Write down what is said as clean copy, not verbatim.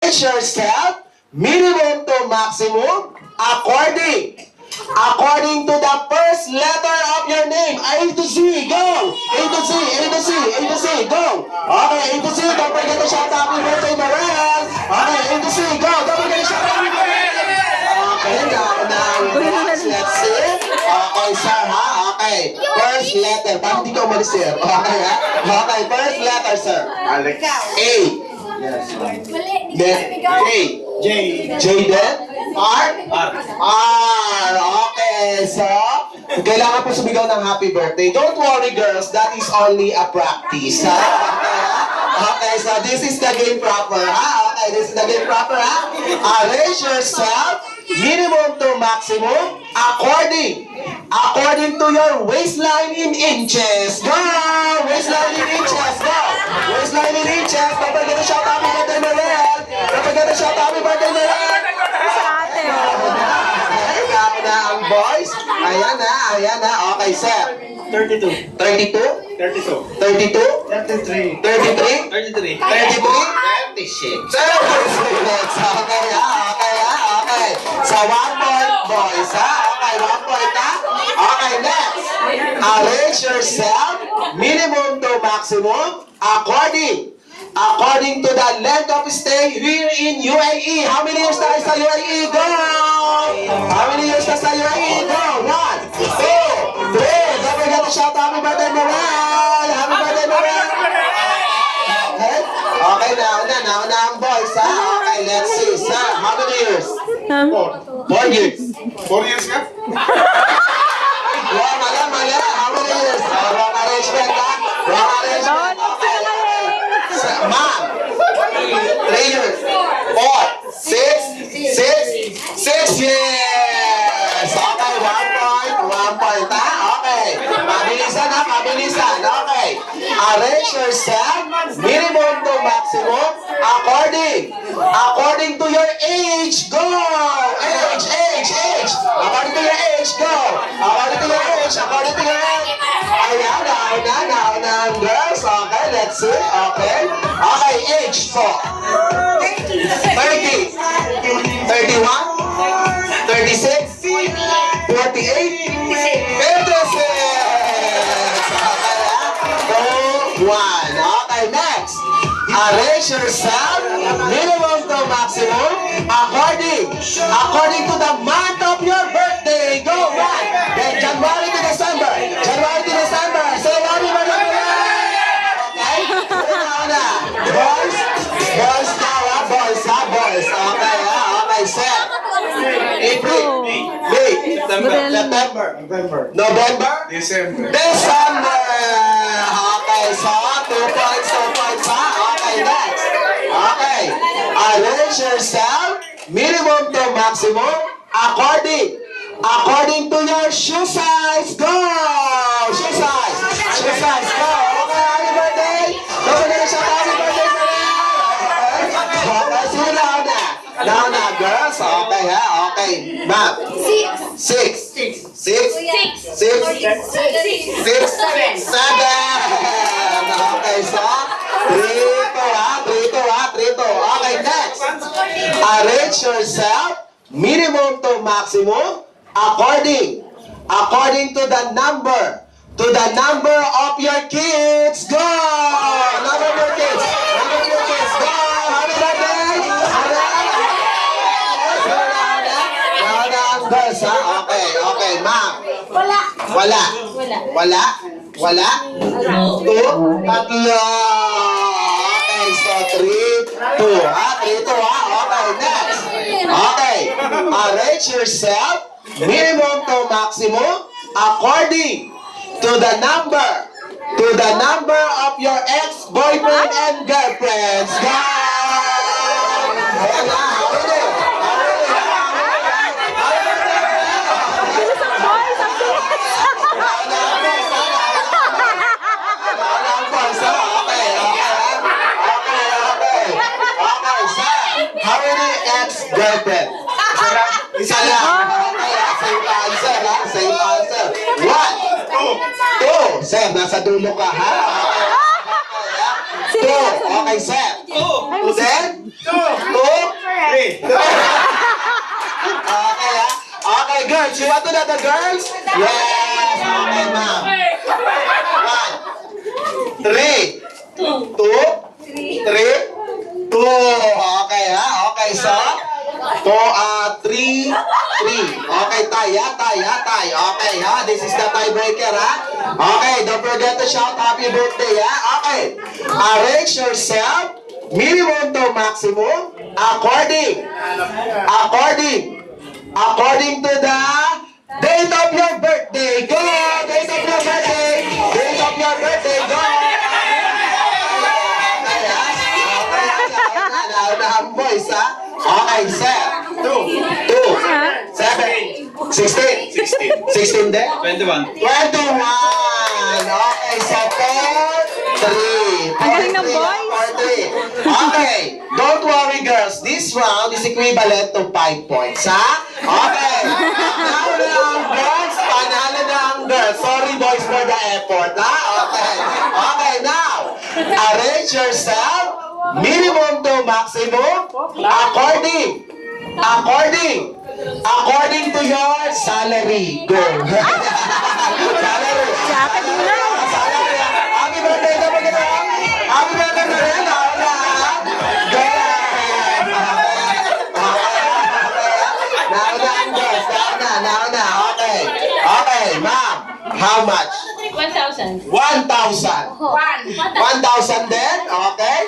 arrange yourself, minimum to maximum, according to the first letter of your name. A to Z, go! A to Z, A to Z, A to Z, go! Okay, A to Z, don't forget to shout happy birthday, Morel! Okay, A to Z, go! Don't forget to shout happy birthday! Okay, now, let's see. Okay, sir, ha? Okay, first letter. Parang hindi ka umalis, sir. Okay, ha? Okay, first letter, sir. Alex. A. Yes. Then, A. J. J then? R? R. Okay, so, kailangan po sumigaw ng happy birthday. Don't worry, girls. That is only a practice, ha? Okay, so this is the game proper, ha? Okay, this is the game proper, ha? Arrange yourself, minimum to maximum, according to your waistline in inches. Go! Waistline in inches, go! Waistline in inches. Don't forget to shout happy birthday, Morel! Don't forget to shout happy birthday, Morel! Na ang boys. Ayan na. Okay, sir. 32. 32? 32. 32? 33. 33? 33? 33. 36. 36. Okay. So, 1 point, boys, ha? Okay, 1 point, ha? Okay, next. Arrange yourself, minimum to maximum, according to the length of stay here in UAE. How many years tayo sa UAE? Go! How many years tayo sa UAE? Go! 1, 2, 3. Don't forget to shout happy birthday, Morel! Happy birthday, Morel! Okay, now ang boys, ha? Okay, let's see, sir. How many years? 4 years. 4 years ka? Wow, mali. How many years? Wrong arrangement, ha? Wrong arrangement. Okay. Ma'am, 3 years. 4, 6 years. Okay, 1 point, ha? Okay. Pabilisan. Okay. Arrange yourself, minimum to maximum, according to your age. Go! Age. According to your age, go! According to your age. Ayan, now, girls. Okay, let's see. Okay, age. So, 30, 31, 36, 48, 56. Okay, 1. Okay, next. Arrange yourself, minimum to maximum, according to the month of your birthday. Go, 1. Then January to December. So, happy birthday. Okay? Boys. Okay, set. April, May, September, November, December. Okay, so 2 points, ha? Okay, next. Okay, arrange yourself, minimum to maximum, according to your shoe size. Go! Shoe size, go! Okay, happy birthday! Don't forget to shout happy birthday for me! Okay, sige na, girls. Okay, ha? Okay, ma'am. 6. 7. Okay, so 3 to. Okay, next. Arrange yourself, minimum to maximum, according to the number of your kids. Go! Number of your kids. Go! Happy birthday! Girls, ha? Okay, ma'am. Wala? 2, 3. Okay, so 3, 2, ha? 3, 2, ha? Okay, next. Okay, arrange yourself, minimum to maximum, according to the number of your ex-boyfriend and girlfriends. Go! Ayan na, how many ex-girlfriend? Isa lang. Same answer. 1, 2. Sir, nasa dulo ka, ha? 2. Okay, sir. 2. Then? 2. 3. Okay, ha? Okay, girls. You want to know the girls? Yes. Okay, ma'am. 1, 3, 2, 3, 2. Okay, ha? Okay, so 3, 3. Okay, tie, ha? Tie, ha? Tie. Okay, ha? This is the tiebreaker, ha? Okay, don't forget to shout happy birthday, ha? Okay. Arrange yourself, minimum to maximum, according to the date of your birthday. Go! Date of your birthday! Date of your birthday, go! Naunahan boys, ha? Okay, set. 2, 7, 16. 16 din? 21. 21! Okay, so 4, 3. Ang galing ng boys. 4, 3. Okay, don't worry girls. This round is equivalent to 5 points, ha? Okay. Panalo na ang girls. Panalo na ang girls. Sorry boys for the effort, ha? Okay. Okay, now. Arrange yourself. Minimum to maximum. According to your salary. Go. Salary. Jacket mo na. Salary. Happy birthday na po kita. Happy birthday na rin. Nauna. Okay. Okay, ma'am. How much? 1,000. 1,000. 1,000 din? Okay.